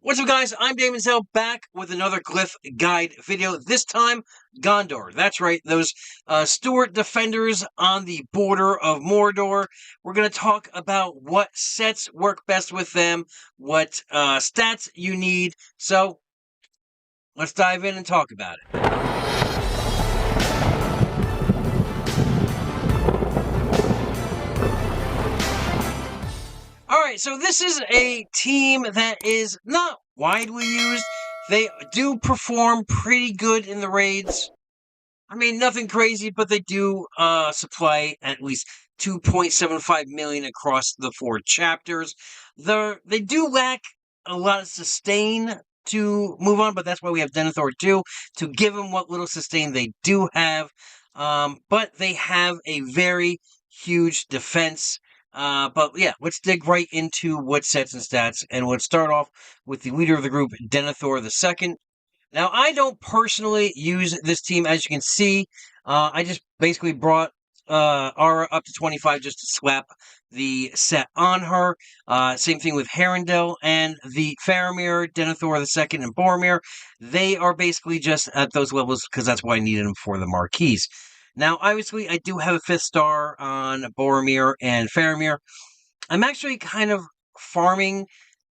What's up, guys? I'm Daemonxel, back with another Glyph guide video. This time, Gondor. That's right, those Stuart defenders on the border of Mordor. We're going to talk about what sets work best with them, what stats you need. So, let's dive in and talk about it. Alright, so this is a team that is not widely used. They do perform pretty good in the raids. I mean, nothing crazy, but they do supply at least 2.75 million across the 4 chapters. They do lack a lot of sustain to move on, but that's why we have Denethor too, to give them what little sustain they do have. But they have a very huge defense. But yeah, let's dig right into what sets and stats, and let's start off with the leader of the group, Denethor II. Now, I don't personally use this team, as you can see. I just basically brought Aura up to 25 just to slap the set on her. Same thing with Herondel and the Faramir, Denethor II, and Boromir. They are basically just at those levels because that's why I needed them for the marquees. Now, obviously, I do have a 5th star on Boromir and Faramir. I'm actually kind of farming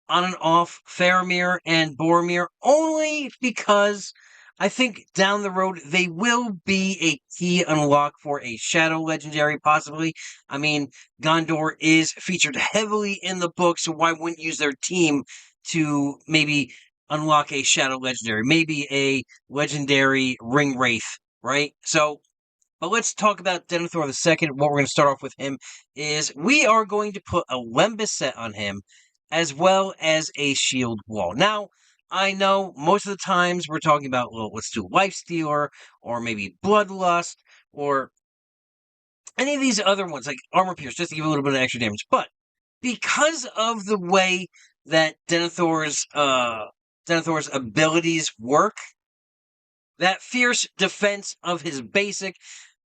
on and off Faramir and Boromir only because I think down the road they will be a key unlock for a Shadow Legendary, possibly. I mean, Gondor is featured heavily in the book, so why wouldn't use their team to maybe unlock a Shadow Legendary? Maybe a Legendary Ring Wraith, right? But let's talk about Denethor II. What we're going to start off with him is we are going to put a Lembas set on him, as well as a shield wall. Now, I know most of the times we're talking about, well, let's do Lifestealer, or maybe Bloodlust, or any of these other ones, like Armor Pierce, just to give a little bit of extra damage. But because of the way that Denethor's abilities work, that fierce defense of his basic,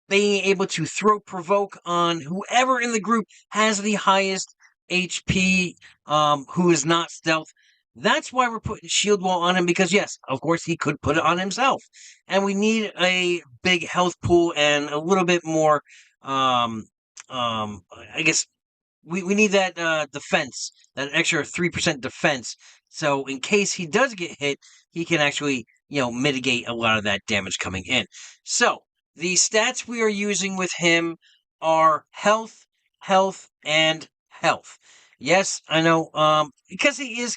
being able to throw provoke on whoever in the group has the highest HP, who is not stealth. That's why we're putting shield wall on him, because yes, of course he could put it on himself. And we need a big health pool and a little bit more, I guess we need that defense, that extra 3% defense. So in case he does get hit, he can actually, mitigate a lot of that damage coming in. So, the stats we are using with him are health, health, and health. Yes, I know, because he is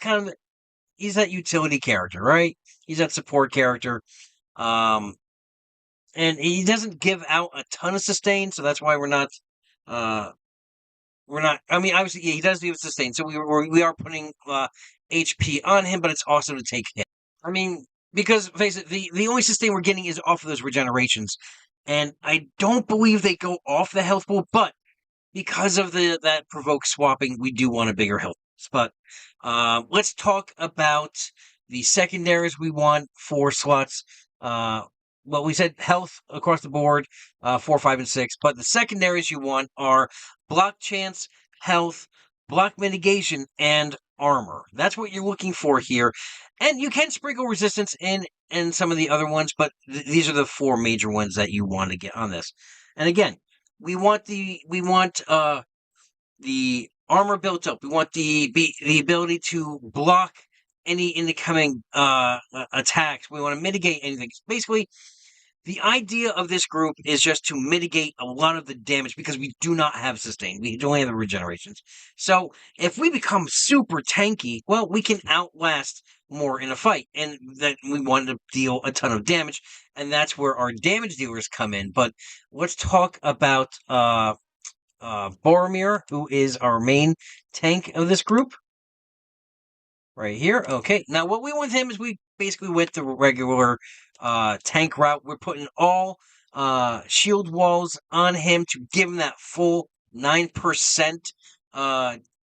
he's that utility character, right? He's that support character. And he doesn't give out a ton of sustain, so that's why we're not, I mean, obviously, yeah, he does give sustain, so we are putting, HP on him, but it's awesome to take hit. I mean, because, face it, the only sustain we're getting is off of those regenerations. And I don't believe they go off the health pool, but because of that provoke swapping, we do want a bigger health. But let's talk about the secondaries we want, 4 slots. Well, we said health across the board, 4, 5, and 6. But the secondaries you want are block chance, health, block mitigation, and armor. That's what you're looking for here. And you can sprinkle resistance in some of the other ones, but these are the 4 major ones that you want to get on this. And again, we want the armor built up. We want the ability to block any incoming attacks. We want to mitigate anything. Basically, the idea of this group is just to mitigate a lot of the damage because we do not have sustain. We don't have the regenerations. So if we become super tanky, well, we can outlast more in a fight, and that we want to deal a ton of damage, and that's where our damage dealers come in. But let's talk about Boromir, who is our main tank of this group. Right here. Okay. Now, what we want with him is we basically went the regular tank route. We're putting all shield walls on him to give him that full 9%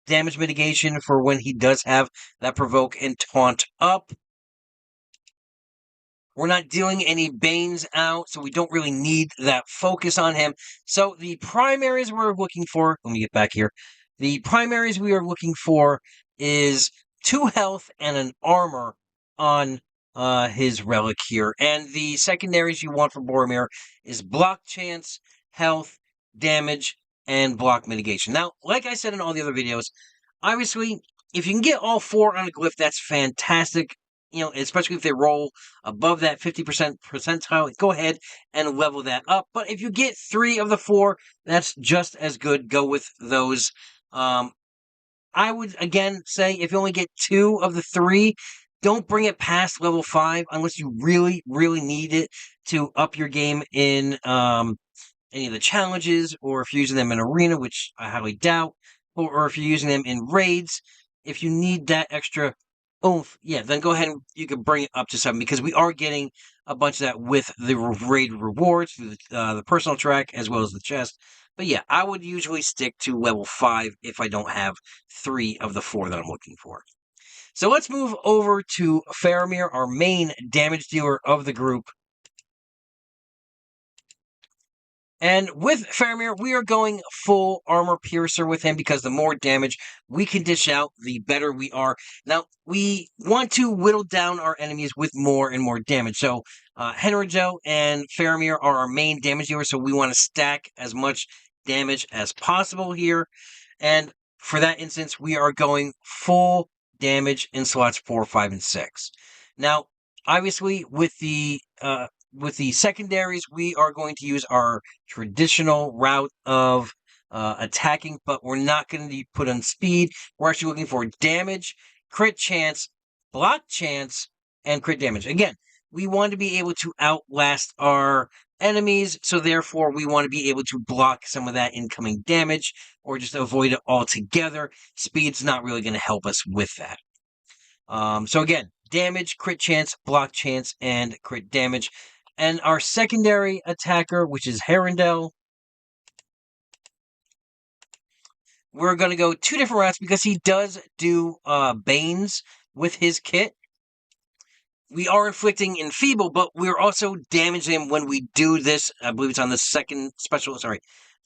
damage mitigation for when he does have that provoke and taunt up. We're not dealing any Banes out, so we don't really need that focus on him. So the primaries we're looking for, let me get back here. The primaries we are looking for is 2 health and an armor on his relic here. And the secondaries you want for Boromir is block chance, health, damage, and block mitigation. Now, like I said in all the other videos, obviously, if you can get all 4 on a glyph, that's fantastic. You know, especially if they roll above that 50% percentile, go ahead and level that up. But if you get 3 of the 4, that's just as good. Go with those. I would, again, say if you only get 2 of the 3, don't bring it past level 5 unless you really, really need it to up your game in any of the challenges, or if you're using them in arena, which I highly doubt, or if you're using them in raids. If you need that extra oomph, yeah, then go ahead and you can bring it up to 7, because we are getting a bunch of that with the raid rewards through the personal track as well as the chest. But yeah, I would usually stick to level 5 if I don't have 3 of the 4 that I'm looking for. So let's move over to Faramir, our main damage dealer of the group. And with Faramir, we are going full armor piercer with him, because the more damage we can dish out, the better we are. Now, we want to whittle down our enemies with more and more damage. So, Henrijo and Faramir are our main damage dealers, so we want to stack as much damage as possible here. And for that instance, we are going full damage in slots 4, 5, and 6. Now, obviously, with the secondaries, we are going to use our traditional route of attacking, but we're not going to put on speed. We're actually looking for damage, crit chance, block chance, and crit damage. Again, we want to be able to outlast our enemies, so therefore we want to be able to block some of that incoming damage, or just avoid it altogether. Speed's not really going to help us with that. So again, damage, crit chance, block chance, and crit damage. And our secondary attacker, which is Herondel, we're going to go 2 different routes, because he does do Banes with his kit. We are inflicting Enfeeble, but we're also damaging him when we do this. I believe it's on the second special,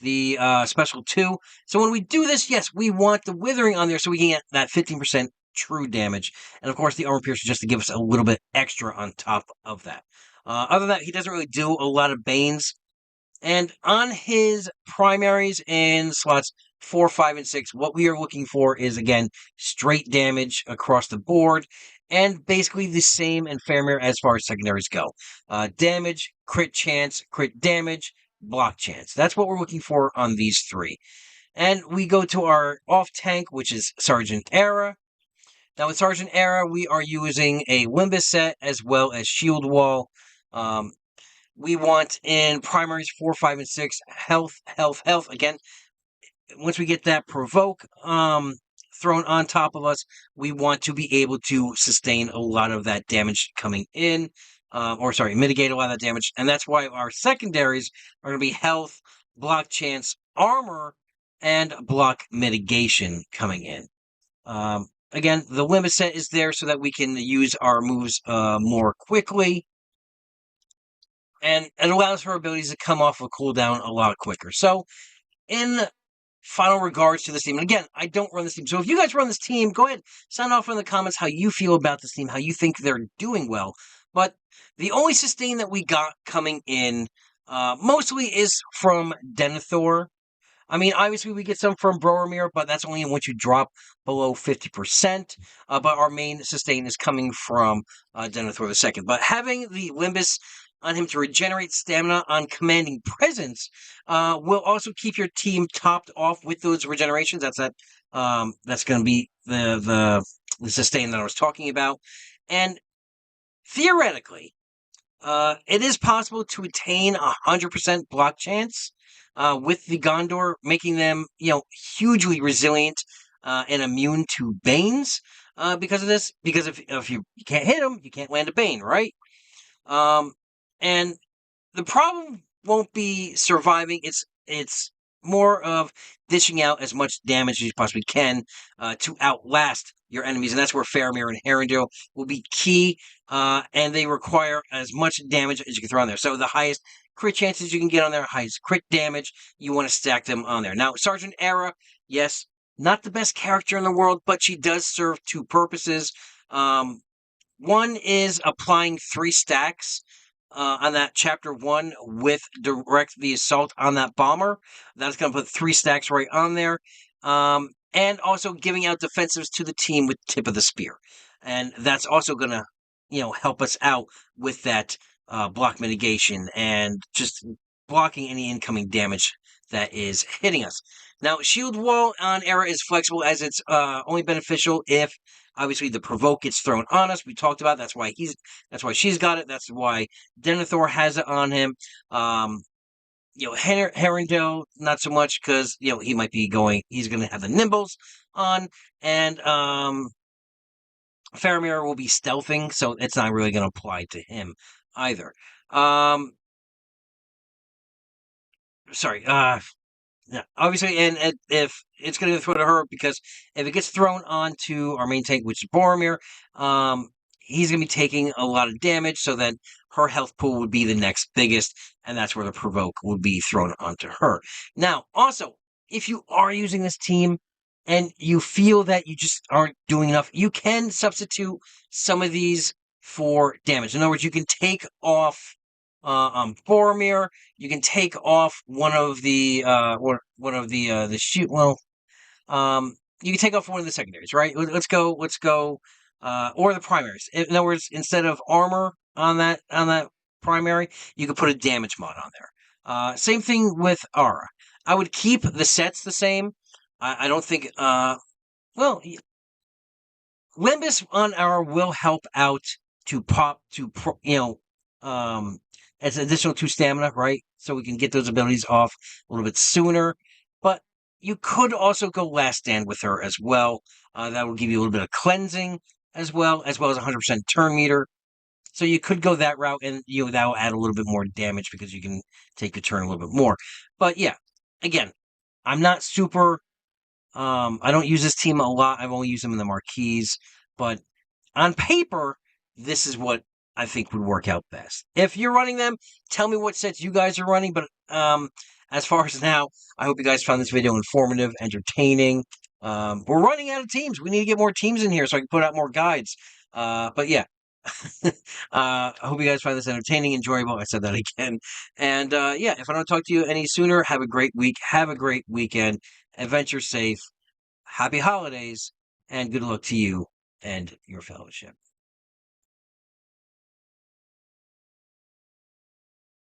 the special 2. So when we do this, yes, we want the Withering on there so we can get that 15% true damage. And of course, the Armor Piercer just to give us a little bit extra on top of that. Other than that, he doesn't really do a lot of Banes. And on his primaries in slots 4, 5, and 6, what we are looking for is, again, straight damage across the board, and basically the same in Faramir as far as secondaries go. Damage, crit chance, crit damage, block chance. That's what we're looking for on these 3. And we go to our off-tank, which is Sergeant Era. Now with Sergeant Era, we are using a Limbus set as well as Shield Wall. We want in primaries 4, 5, and 6, health, health, health. Again, once we get that provoke thrown on top of us, we want to be able to sustain a lot of that damage coming in. Mitigate a lot of that damage. And that's why our secondaries are going to be health, block chance, armor, and block mitigation coming in. Again, the limit set is there so that we can use our moves more quickly. And it allows her abilities to come off of cooldown a lot quicker. So, in final regards to this team, and again, I don't run this team, so if you guys run this team, go ahead, sound off in the comments how you feel about this team, how you think they're doing well. But the only sustain that we got coming in mostly is from Denethor. I mean, obviously we get some from Boromir, but that's only once you drop below 50%. But our main sustain is coming from Denethor II. But having the Limbus on him to regenerate stamina on commanding presence will also keep your team topped off with those regenerations. That's going to be the sustain that I was talking about. And theoretically, it is possible to attain 100% block chance with the Gondor, making them, hugely resilient and immune to Banes because of this. Because if you can't hit them, you can't land a Bane, right? And the problem won't be surviving. It's more of dishing out as much damage as you possibly can to outlast your enemies, and that's where Faramir and Herondale will be key, and they require as much damage as you can throw on there. So the highest crit chances you can get on there, highest crit damage, you want to stack them on there. Now, Sergeant Era, yes, Not the best character in the world, but she does serve two purposes. One is applying 3 stacks on that chapter 1 with direct the assault on that bomber. That's going to put 3 stacks right on there. And also giving out defensives to the team with tip of the spear. And that's also going to, help us out with that block mitigation and just blocking any incoming damage that is hitting us. Now, shield wall on Era is flexible as it's only beneficial if obviously the provoke gets thrown on us. We talked about that's why she's got it. That's why Denethor has it on him. Herondale, not so much because he might be he's going to have the nimbles on, and Faramir will be stealthing, so it's not really going to apply to him either. Sorry, yeah, obviously, and if it's going to throw to her, because if it gets thrown onto our main tank, which is Boromir, he's going to be taking a lot of damage, so then her health pool would be the next biggest, and that's where the provoke would be thrown onto her. Now, also, if you are using this team and you feel that you just aren't doing enough, you can substitute some of these for damage. In other words, you can take off Boromir. You can take off one of the shoot. Well, you can take off one of the secondaries, right? Let's go, or the primaries. In other words, instead of armor on that primary, you could put a damage mod on there. Same thing with Aura. I would keep the sets the same. I don't think. Limbus on Aura will help out to pop as an additional 2 stamina, right? So we can get those abilities off a little bit sooner. But you could also go Last Stand with her as well. That will give you a little bit of cleansing as well as 100% turn meter. So you could go that route, and that will add a little bit more damage because you can take your turn a little bit more. But yeah, again, I'm not super. I don't use this team a lot. I've only used them in the marquees, but on paper, this is what I think would work out best. If you're running them, tell me what sets you guys are running. But as far as now, I hope you guys found this video informative, entertaining. We're running out of teams. We need to get more teams in here so I can put out more guides. But yeah, I hope you guys find this entertaining, enjoyable. I said that again. And yeah, if I don't talk to you any sooner, have a great week. Have a great weekend. Adventure safe. Happy holidays. And good luck to you and your fellowship.